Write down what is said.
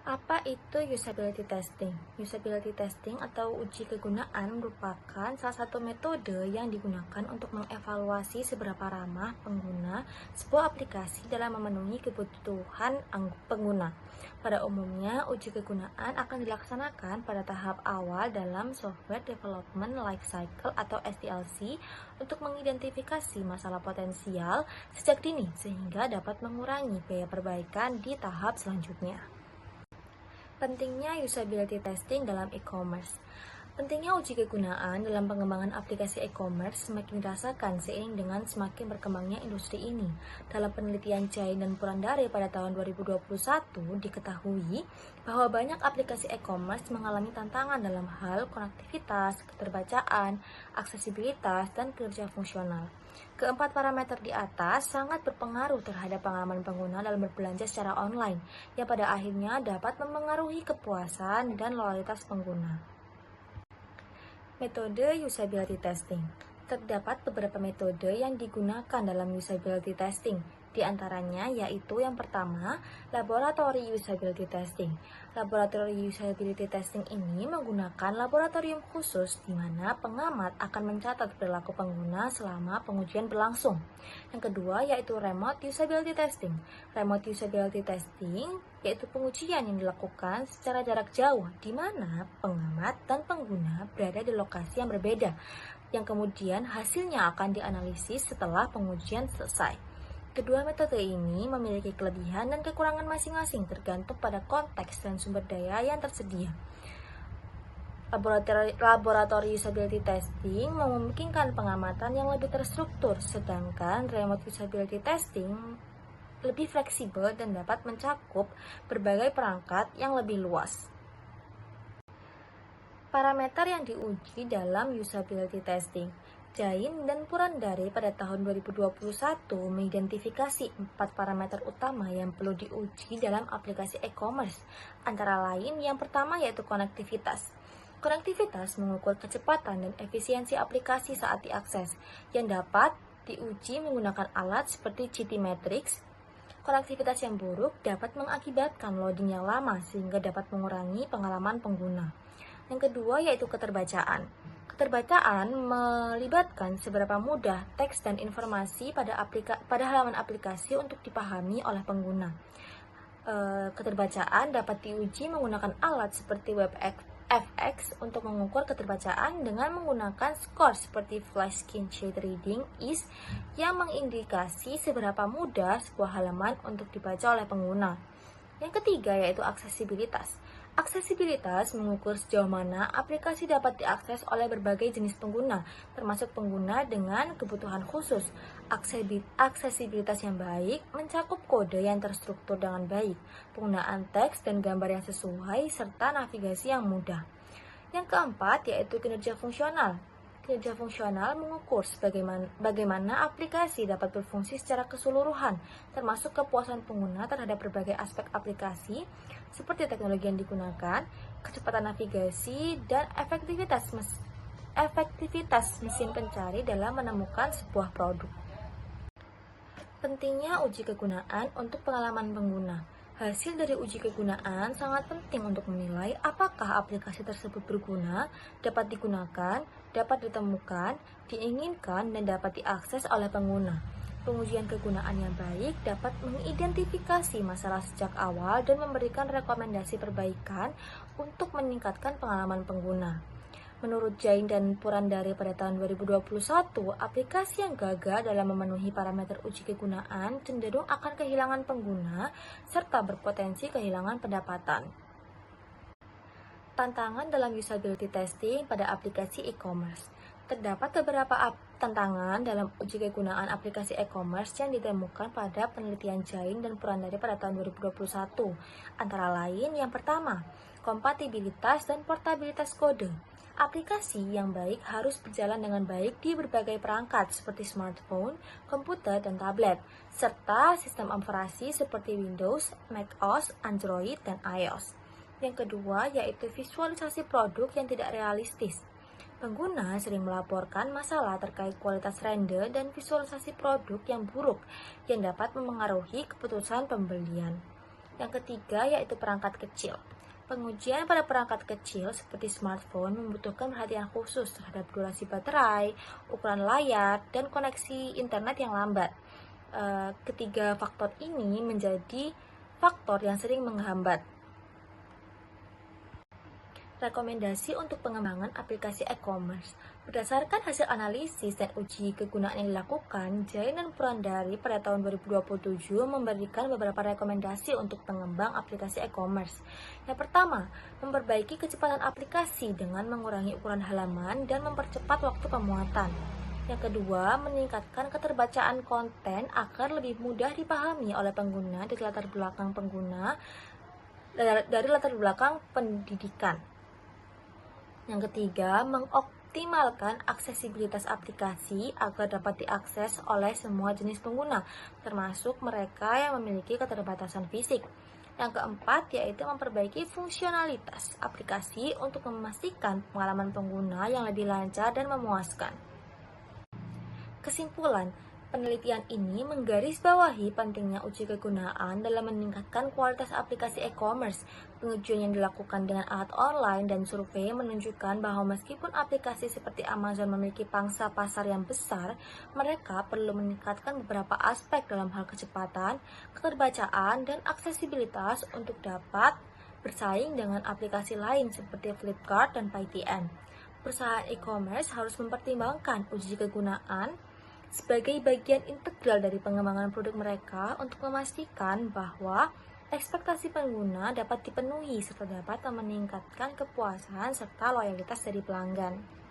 Apa itu usability testing? Usability testing atau uji kegunaan merupakan salah satu metode yang digunakan untuk mengevaluasi seberapa ramah pengguna sebuah aplikasi dalam memenuhi kebutuhan pengguna. Pada umumnya, uji kegunaan akan dilaksanakan pada tahap awal dalam Software Development Lifecycle atau SDLC untuk mengidentifikasi masalah potensial sejak dini sehingga dapat mengurangi biaya perbaikan di tahap selanjutnya. Pentingnya usability testing dalam e-commerce. Pentingnya uji kegunaan dalam pengembangan aplikasi e-commerce semakin dirasakan seiring dengan semakin berkembangnya industri ini. Dalam penelitian Jain dan Purandare pada tahun 2021, diketahui bahwa banyak aplikasi e-commerce mengalami tantangan dalam hal konektivitas, keterbacaan, aksesibilitas, dan kinerja fungsional. Keempat parameter di atas sangat berpengaruh terhadap pengalaman pengguna dalam berbelanja secara online, yang pada akhirnya dapat mempengaruhi kepuasan dan loyalitas pengguna. Metode usability testing. Terdapat beberapa metode yang digunakan dalam usability testing. Di antaranya yaitu yang pertama, laboratory usability testing. Laboratory usability testing ini menggunakan laboratorium khusus di mana pengamat akan mencatat perilaku pengguna selama pengujian berlangsung. Yang kedua yaitu remote usability testing. Remote usability testing yaitu pengujian yang dilakukan secara jarak jauh di mana pengamat dan pengguna berada di lokasi yang berbeda, yang kemudian hasilnya akan dianalisis setelah pengujian selesai. Kedua metode ini memiliki kelebihan dan kekurangan masing-masing tergantung pada konteks dan sumber daya yang tersedia. Laboratory usability testing memungkinkan pengamatan yang lebih terstruktur, sedangkan remote usability testing lebih fleksibel dan dapat mencakup berbagai perangkat yang lebih luas. Parameter yang diuji dalam usability testing. Jain dan Purandare pada tahun 2021 mengidentifikasi 4 parameter utama yang perlu diuji dalam aplikasi e-commerce. Antara lain, yang pertama yaitu konektivitas. Konektivitas mengukur kecepatan dan efisiensi aplikasi saat diakses, yang dapat diuji menggunakan alat seperti GTmetrix. Konektivitas yang buruk dapat mengakibatkan loading yang lama sehingga dapat mengurangi pengalaman pengguna. Yang kedua yaitu keterbacaan. Keterbacaan melibatkan seberapa mudah teks dan informasi pada halaman aplikasi untuk dipahami oleh pengguna. Keterbacaan dapat diuji menggunakan alat seperti WebFX untuk mengukur keterbacaan dengan menggunakan skor seperti Flash Screen Shade Reading (IS) yang mengindikasi seberapa mudah sebuah halaman untuk dibaca oleh pengguna. Yang ketiga yaitu aksesibilitas. Aksesibilitas mengukur sejauh mana aplikasi dapat diakses oleh berbagai jenis pengguna, termasuk pengguna dengan kebutuhan khusus. Aksesibilitas yang baik mencakup kode yang terstruktur dengan baik, penggunaan teks dan gambar yang sesuai, serta navigasi yang mudah. Yang keempat yaitu kinerja fungsional. Kinerja fungsional mengukur bagaimana aplikasi dapat berfungsi secara keseluruhan, termasuk kepuasan pengguna terhadap berbagai aspek aplikasi, seperti teknologi yang digunakan, kecepatan navigasi, dan efektivitas mesin pencari dalam menemukan sebuah produk. Pentingnya uji kegunaan untuk pengalaman pengguna. Hasil dari uji kegunaan sangat penting untuk menilai apakah aplikasi tersebut berguna, dapat digunakan, dapat ditemukan, diinginkan, dan dapat diakses oleh pengguna. Pengujian kegunaan yang baik dapat mengidentifikasi masalah sejak awal dan memberikan rekomendasi perbaikan untuk meningkatkan pengalaman pengguna. Menurut Jain dan Purandare pada tahun 2021, aplikasi yang gagal dalam memenuhi parameter uji kegunaan cenderung akan kehilangan pengguna serta berpotensi kehilangan pendapatan. Tantangan dalam usability testing pada aplikasi e-commerce. Terdapat beberapa tantangan dalam uji kegunaan aplikasi e-commerce yang ditemukan pada penelitian Jain dan Purandare pada tahun 2021. Antara lain, yang pertama, kompatibilitas dan portabilitas kode. Aplikasi yang baik harus berjalan dengan baik di berbagai perangkat seperti smartphone, komputer, dan tablet, serta sistem operasi seperti Windows, macOS, Android, dan iOS. Yang kedua yaitu visualisasi produk yang tidak realistis. Pengguna sering melaporkan masalah terkait kualitas render dan visualisasi produk yang buruk yang dapat memengaruhi keputusan pembelian. Yang ketiga yaitu perangkat kecil. Pengujian pada perangkat kecil seperti smartphone membutuhkan perhatian khusus terhadap durasi baterai, ukuran layar, dan koneksi internet yang lambat. Ketiga faktor ini menjadi faktor yang sering menghambat. Rekomendasi untuk pengembangan aplikasi e-commerce. Berdasarkan hasil analisis dan uji kegunaan yang dilakukan, Jain dan Purandari pada tahun 2027 memberikan beberapa rekomendasi untuk pengembang aplikasi e-commerce. Yang pertama, memperbaiki kecepatan aplikasi dengan mengurangi ukuran halaman dan mempercepat waktu pemuatan. Yang kedua, meningkatkan keterbacaan konten agar lebih mudah dipahami oleh pengguna dari latar belakang pendidikan. Yang ketiga, mengoptimalkan aksesibilitas aplikasi agar dapat diakses oleh semua jenis pengguna, termasuk mereka yang memiliki keterbatasan fisik. Yang keempat, yaitu memperbaiki fungsionalitas aplikasi untuk memastikan pengalaman pengguna yang lebih lancar dan memuaskan. Kesimpulan, penelitian ini menggarisbawahi pentingnya uji kegunaan dalam meningkatkan kualitas aplikasi e-commerce. Pengujian yang dilakukan dengan alat online dan survei menunjukkan bahwa meskipun aplikasi seperti Amazon memiliki pangsa pasar yang besar, mereka perlu meningkatkan beberapa aspek dalam hal kecepatan, keterbacaan, dan aksesibilitas untuk dapat bersaing dengan aplikasi lain seperti Flipkart dan Paytm. Perusahaan e-commerce harus mempertimbangkan uji kegunaan sebagai bagian integral dari pengembangan produk mereka untuk memastikan bahwa ekspektasi pengguna dapat dipenuhi serta dapat meningkatkan kepuasan serta loyalitas dari pelanggan.